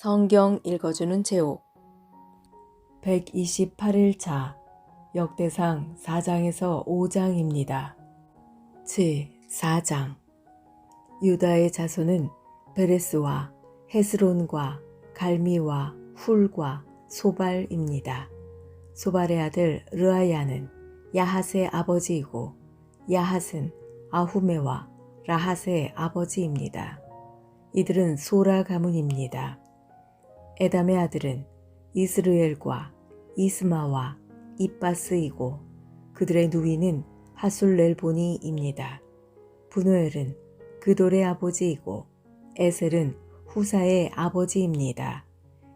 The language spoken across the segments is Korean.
성경 읽어주는 제옥 128일차 역대상 4장에서 5장입니다. 4장 유다의 자손은 베레스와 헤스론과 갈미와 훌과 소발입니다. 소발의 아들 르아야는 야핫의 아버지이고 야핫은 아후메와 라핫의 아버지입니다. 이들은 소라 가문입니다. 에담의 아들은 이스르엘과 이스마와 입바스이고 그들의 누이는 하술렐보니입니다. 분우엘은 그돌의 아버지이고 에셀은 후사의 아버지입니다.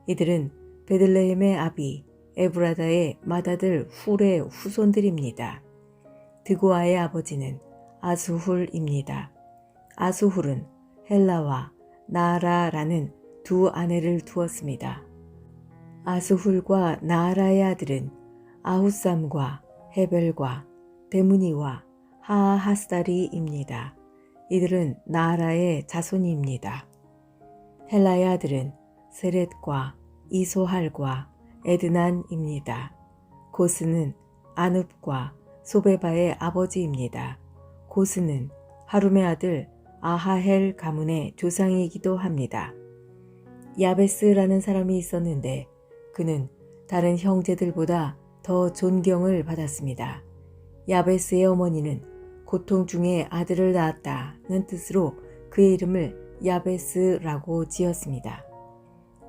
이들은 베들레헴의 아비 에브라다의 맏아들 훌의 후손들입니다. 드고아의 아버지는 아수훌입니다. 아수훌은 헬라와 나아라라는 두 아내를 두었습니다. 아수훌과 나아라의 아들은 아후삼과 헤벨과 데무니와 하하스다리입니다. 이들은 나아라의 자손입니다. 헬라의 아들은 세렛과 이소할과 에드난입니다. 고스는 아눕과 소베바의 아버지입니다. 고스는 하룸의 아들 아하헬 가문의 조상이기도 합니다. 야베스라는 사람이 있었는데 그는 다른 형제들보다 더 존경을 받았습니다. 야베스의 어머니는 고통 중에 아들을 낳았다는 뜻으로 그의 이름을 야베스라고 지었습니다.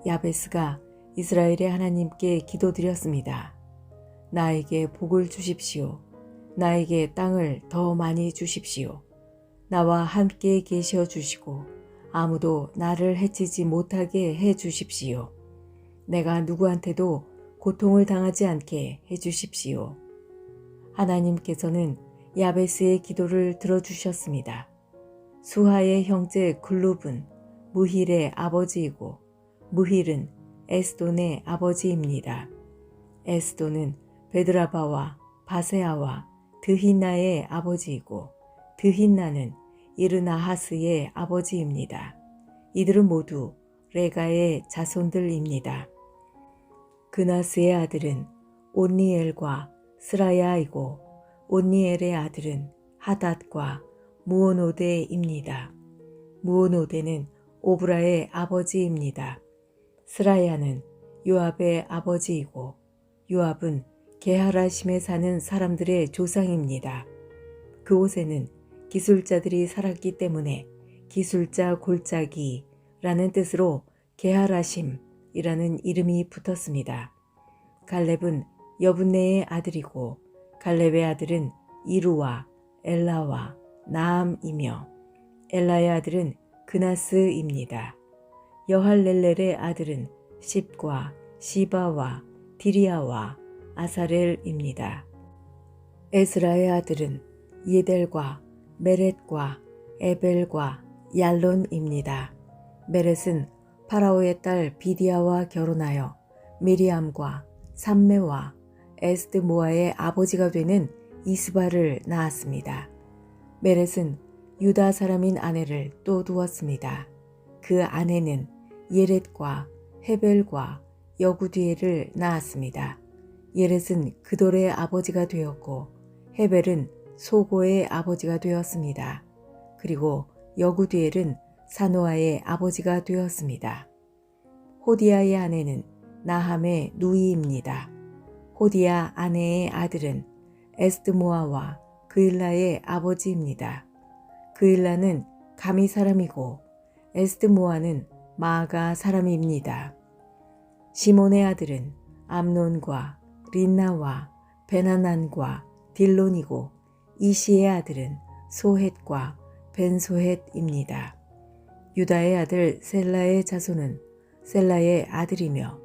야베스가 이스라엘의 하나님께 기도드렸습니다. 나에게 복을 주십시오. 나에게 땅을 더 많이 주십시오. 나와 함께 계셔 주시고 아무도 나를 해치지 못하게 해 주십시오. 내가 누구한테도 고통을 당하지 않게 해 주십시오. 하나님께서는 야베스의 기도를 들어주셨습니다. 수하의 형제 글룹은 무힐의 아버지이고 무힐은 에스돈의 아버지입니다. 에스돈은 베드라바와 바세아와 드힌나의 아버지이고 드힌나는 이르나하스의 아버지입니다. 이들은 모두 레가의 자손들입니다. 그나스의 아들은 온니엘과 스라야이고 온니엘의 아들은 하닷과 무오노데입니다. 무오노데는 오브라의 아버지입니다. 스라야는 요압의 아버지이고 요압은 게하라심에 사는 사람들의 조상입니다. 그곳에는 기술자들이 살았기 때문에 기술자 골짜기라는 뜻으로 게하라심이라는 이름이 붙었습니다. 갈렙은 여분네의 아들이고 갈렙의 아들은 이루와 엘라와 나암이며 엘라의 아들은 그나스입니다. 여할렐렐의 아들은 십과 시바와 디리아와 아사렐입니다. 에스라의 아들은 예델과 메렛과 에벨과 얄론입니다. 메렛은 파라오의 딸 비디아와 결혼하여 미리암과 삼메와 에스드모아의 아버지가 되는 이스바를 낳았습니다. 메렛은 유다 사람인 아내를 또 두었습니다. 그 아내는 예렛과 헤벨과 여구디엘을 낳았습니다. 예렛은 그돌의 아버지가 되었고 헤벨은 소고의 아버지가 되었습니다. 그리고 여구디엘은 사노아의 아버지가 되었습니다. 호디아의 아내는 나함의 누이입니다. 호디아 아내의 아들은 에스드모아와 그일라의 아버지입니다. 그일라는 가미 사람이고 에스드모아는 마아가 사람입니다. 시몬의 아들은 암논과 린나와 베나난과 딜론이고 이시의 아들은 소헷과 벤소헷입니다. 유다의 아들 셀라의 자손은 셀라의 아들이며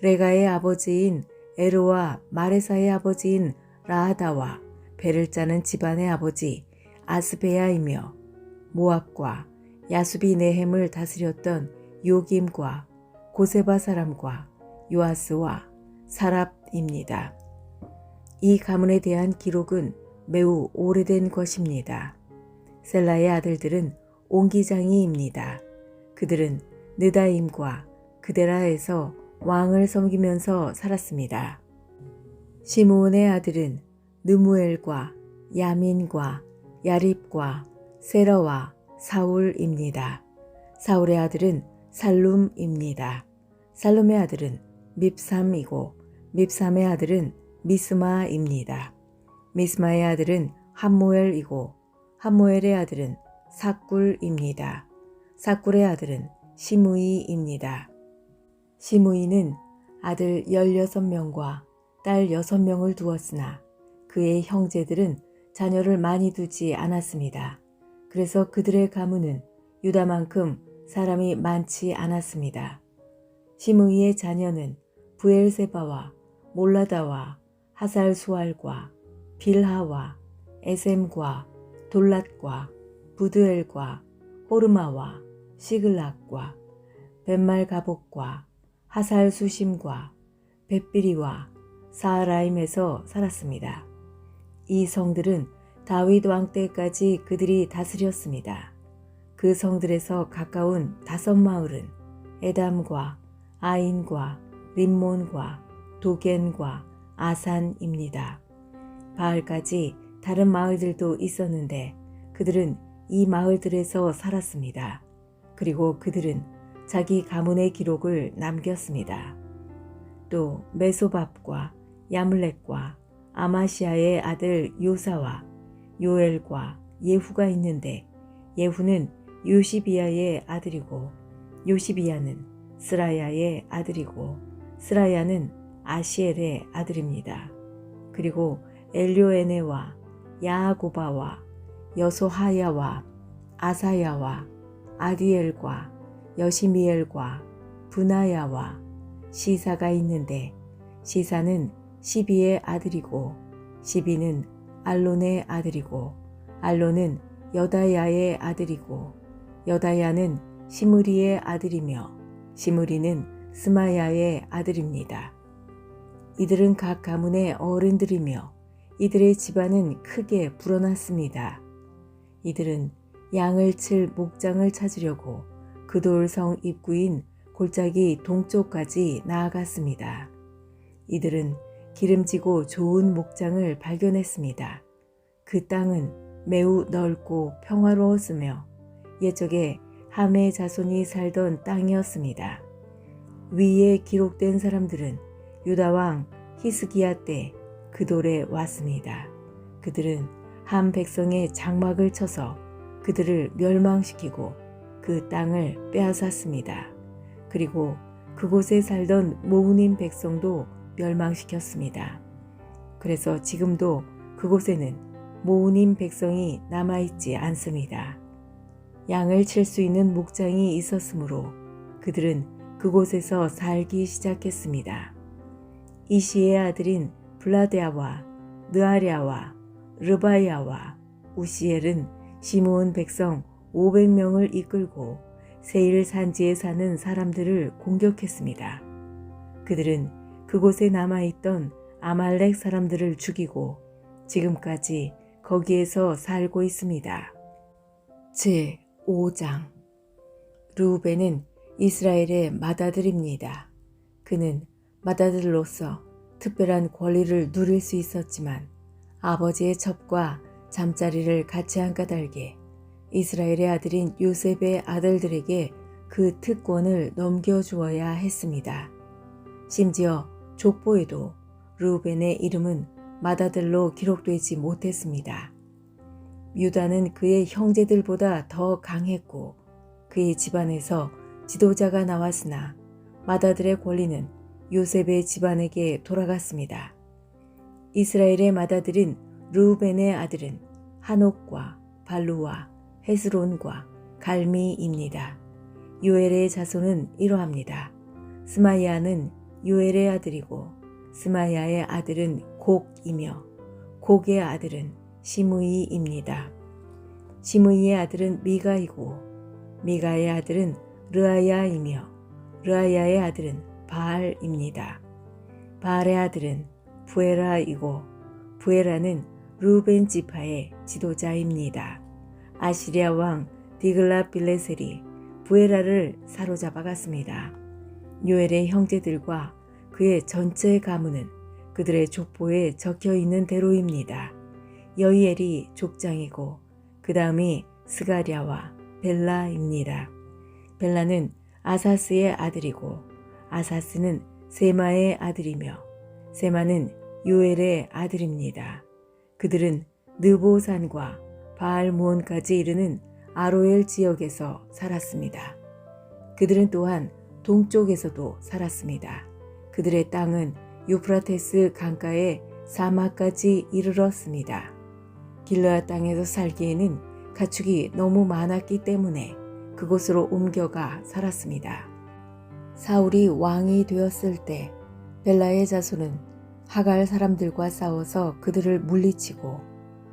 레가의 아버지인 에르와 마레사의 아버지인 라하다와 배를 짜는 집안의 아버지 아스베야이며 모압과 야수비 네헴을 다스렸던 요김과 고세바 사람과 요아스와 사랍입니다. 이 가문에 대한 기록은 매우 오래된 것입니다. 셀라의 아들들은 옹기장이입니다. 그들은 느다임과 그데라에서 왕을 섬기면서 살았습니다. 시므온의 아들은 느무엘과 야민과 야립과 세라와 사울입니다. 사울의 아들은 살룸입니다. 살룸의 아들은 밉삼이고 밉삼의 아들은 미스마입니다. 미스마의 아들은 함무엘이고 함무엘의 아들은 삭굴입니다. 삭굴의 아들은 시므이입니다. 시므이는 아들 16명과 딸 6명을 두었으나 그의 형제들은 자녀를 많이 두지 않았습니다. 그래서 그들의 가문은 유다만큼 사람이 많지 않았습니다. 시므이의 자녀는 브엘세바와 몰라다와 하살수알과 빌하와 에셈과 돌랏과 부드엘과 호르마와 시글락과 벳말가복과 하살수심과 벳비리와 사라임에서 살았습니다. 이 성들은 다윗 왕 때까지 그들이 다스렸습니다. 그 성들에서 가까운 5마을은 에담과 아인과 림몬과 도겐과 아산입니다. 바알까지 다른 마을들도 있었는데 그들은 이 마을들에서 살았습니다. 그리고 그들은 자기 가문의 기록을 남겼습니다. 또 메소밥과 야물렉과 아마시아의 아들 요사와 요엘과 예후가 있는데 예후는 요시비야의 아들이고 요시비야는 스라야의 아들이고 스라야는 아시엘의 아들입니다. 그리고 엘료에네와 야고바와 여소하야와 아사야와 아디엘과 여시미엘과 분하야와 시사가 있는데 시사는 시비의 아들이고 시비는 알론의 아들이고 알론은 여다야의 아들이고 여다야는 시므리의 아들이며 시므리는 스마야의 아들입니다. 이들은 각 가문의 어른들이며 이들의 집안은 크게 불어났습니다. 이들은 양을 칠 목장을 찾으려고 그돌성 입구인 골짜기 동쪽까지 나아갔습니다. 이들은 기름지고 좋은 목장을 발견했습니다. 그 땅은 매우 넓고 평화로웠으며 옛적에 함의 자손이 살던 땅이었습니다. 위에 기록된 사람들은 유다왕 히스기야 때 그돌에 왔습니다. 그들은 함 백성의 장막을 쳐서 그들을 멸망시키고 그 땅을 빼앗았습니다. 그리고 그곳에 살던 모우님 백성도 멸망시켰습니다. 그래서 지금도 그곳에는 모우님 백성이 남아있지 않습니다. 양을 칠 수 있는 목장이 있었으므로 그들은 그곳에서 살기 시작했습니다. 이시의 아들인 블라데아와 느아랴와 르바야와 우시엘은 시므온 백성 500명을 이끌고 세일 산지에 사는 사람들을 공격했습니다. 그들은 그곳에 남아있던 아말렉 사람들을 죽이고 지금까지 거기에서 살고 있습니다. 제5장 르우벤은 이스라엘의 맏아들입니다. 그는 맏아들로서 특별한 권리를 누릴 수 있었지만 아버지의 첩과 잠자리를 같이 한 까닭에 이스라엘의 아들인 요셉의 아들들에게 그 특권을 넘겨주어야 했습니다. 심지어 족보에도 르우벤의 이름은 맏아들로 기록되지 못했습니다. 유다는 그의 형제들보다 더 강했고 그의 집안에서 지도자가 나왔으나 맏아들의 권리는 요셉의 집안에게 돌아갔습니다. 이스라엘의 맏아들인 르우벤의 아들은 한옥과 발루와 헤스론과 갈미입니다. 요엘의 자손은 이러합니다. 스마야는 요엘의 아들이고 스마야의 아들은 곡이며 곡의 아들은 시므이입니다. 시므이의 아들은 미가이고 미가의 아들은 르아야이며 르아야의 아들은 바알입니다. 바알의 아들은 부에라이고 부에라는 르우벤 지파의 지도자입니다. 아시리아 왕 디글라빌레셀이 부에라를 사로잡아 갔습니다. 요엘의 형제들과 그의 전체 가문은 그들의 족보에 적혀 있는 대로입니다. 여이엘이 족장이고 그 다음이 스가랴와 벨라입니다. 벨라는 아사스의 아들이고 아사스는 세마의 아들이며 세마는 요엘의 아들입니다. 그들은 느보산과 바알무온까지 이르는 아로엘 지역에서 살았습니다. 그들은 또한 동쪽에서도 살았습니다. 그들의 땅은 유프라테스 강가의 사마까지 이르렀습니다. 길르앗 땅에서 살기에는 가축이 너무 많았기 때문에 그곳으로 옮겨가 살았습니다. 사울이 왕이 되었을 때 벨라의 자손은 하갈 사람들과 싸워서 그들을 물리치고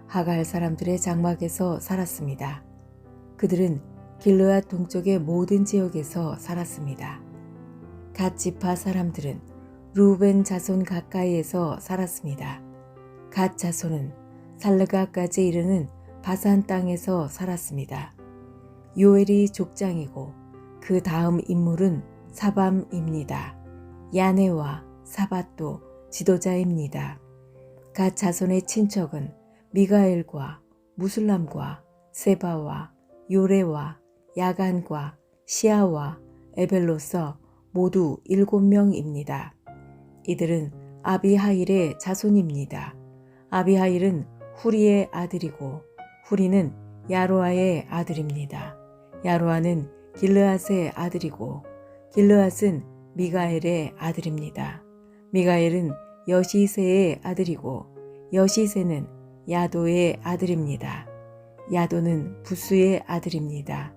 하갈 사람들의 장막에서 살았습니다. 그들은 길르앗 동쪽의 모든 지역에서 살았습니다. 갓 지파 사람들은 루벤 자손 가까이에서 살았습니다. 갓 자손은 살르가까지 이르는 바산 땅에서 살았습니다. 요엘이 족장이고 그 다음 인물은 사밤입니다. 야네와 사밧도 지도자입니다. 갓 자손의 친척은 미가엘과 무술람과 세바와 요레와 야간과 시아와 에벨로서 모두 7명입니다. 이들은 아비하일의 자손입니다. 아비하일은 후리의 아들이고 후리는 야로아의 아들입니다. 야로아는 길르앗의 아들이고 길르앗은 미가엘의 아들입니다. 미가엘은 여시세의 아들이고 여시세는 야도의 아들입니다. 야도는 부스의 아들입니다.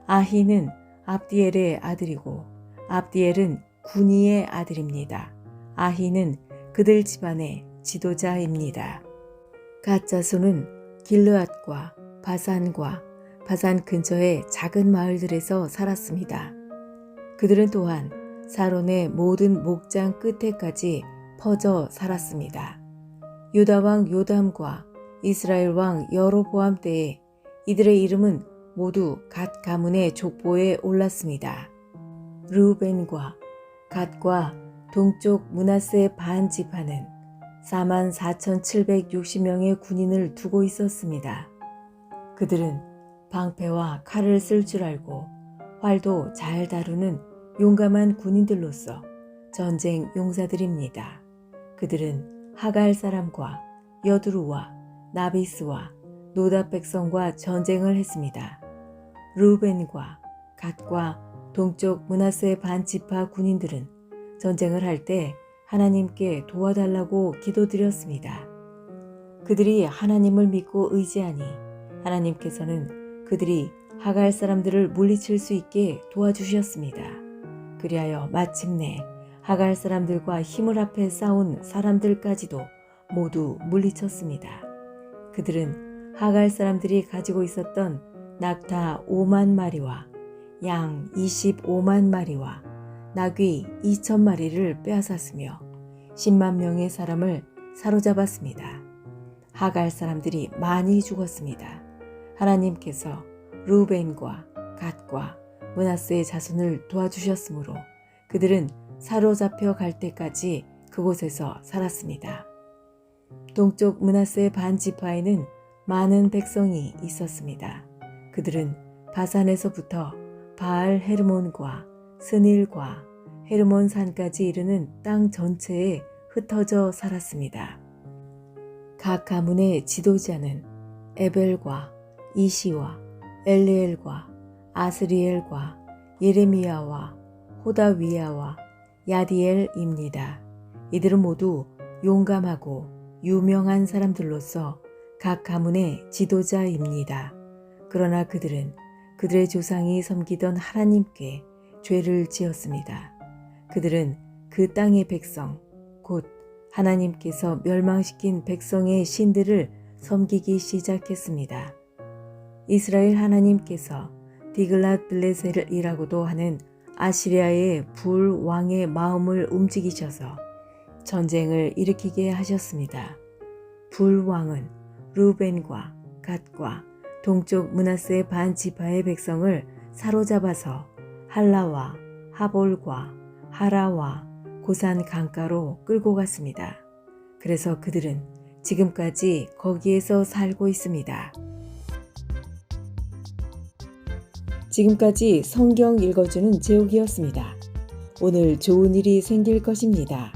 아히는 압디엘의 아들이고 압디엘은 구니의 아들입니다. 아히는 그들 집안의 지도자입니다. 갓 자손은 길르앗과 바산과 바산 근처의 작은 마을들에서 살았습니다. 그들은 또한 사론의 모든 목장 끝에까지 퍼져 살았습니다. 유다 왕 요담과 이스라엘 왕 여로보암 때에 이들의 이름은 모두 갓 가문의 족보에 올랐습니다. 르우벤과 갓과 동쪽 므낫세 반 지파는 44,760명의 군인을 두고 있었습니다. 그들은 방패와 칼을 쓸 줄 알고 활도 잘 다루는 용감한 군인들로서 전쟁 용사들입니다. 그들은 하갈 사람과 여두루와 나비스와 노답 백성과 전쟁을 했습니다. 르우벤과 갓과 동쪽 므낫세 반 지파 군인들은 전쟁을 할 때 하나님께 도와달라고 기도드렸습니다. 그들이 하나님을 믿고 의지하니 하나님께서는 그들이 하갈 사람들을 물리칠 수 있게 도와주셨습니다. 그리하여 마침내 하갈 사람들과 힘을 합해 싸운 사람들까지도 모두 물리쳤습니다. 그들은 하갈 사람들이 가지고 있었던 낙타 5만 마리와 양 25만 마리와 나귀 2,000마리를 빼앗았으며 10만 명의 사람을 사로잡았습니다. 하갈 사람들이 많이 죽었습니다. 하나님께서 르우벤과 갓과 므낫세의 자손을 도와주셨으므로 그들은 사로잡혀 갈 때까지 그곳에서 살았습니다. 동쪽 므낫세 반 지파에는 많은 백성이 있었습니다. 그들은 바산에서부터 바알 헤르몬과 스닐과 헤르몬 산까지 이르는 땅 전체에 흩어져 살았습니다. 각 가문의 지도자는 에벨과 이시와 엘리엘과 아스리엘과 예레미야와 호다위야와 야디엘입니다. 이들은 모두 용감하고 유명한 사람들로서 각 가문의 지도자입니다. 그러나 그들은 그들의 조상이 섬기던 하나님께 죄를 지었습니다. 그들은 그 땅의 백성, 곧 하나님께서 멸망시킨 백성의 신들을 섬기기 시작했습니다. 이스라엘 하나님께서 디글랏블레셀이라고도 하는 아시리아의 불 왕의 마음을 움직이셔서 전쟁을 일으키게 하셨습니다. 불 왕은 르우벤과 갓과 동쪽 므낫세 반 지파의 백성을 사로잡아서 할라와 하볼과 하라와 고산 강가로 끌고 갔습니다. 그래서 그들은 지금까지 거기에서 살고 있습니다. 지금까지 성경 읽어주는 제옥이었습니다. 오늘 좋은 일이 생길 것입니다.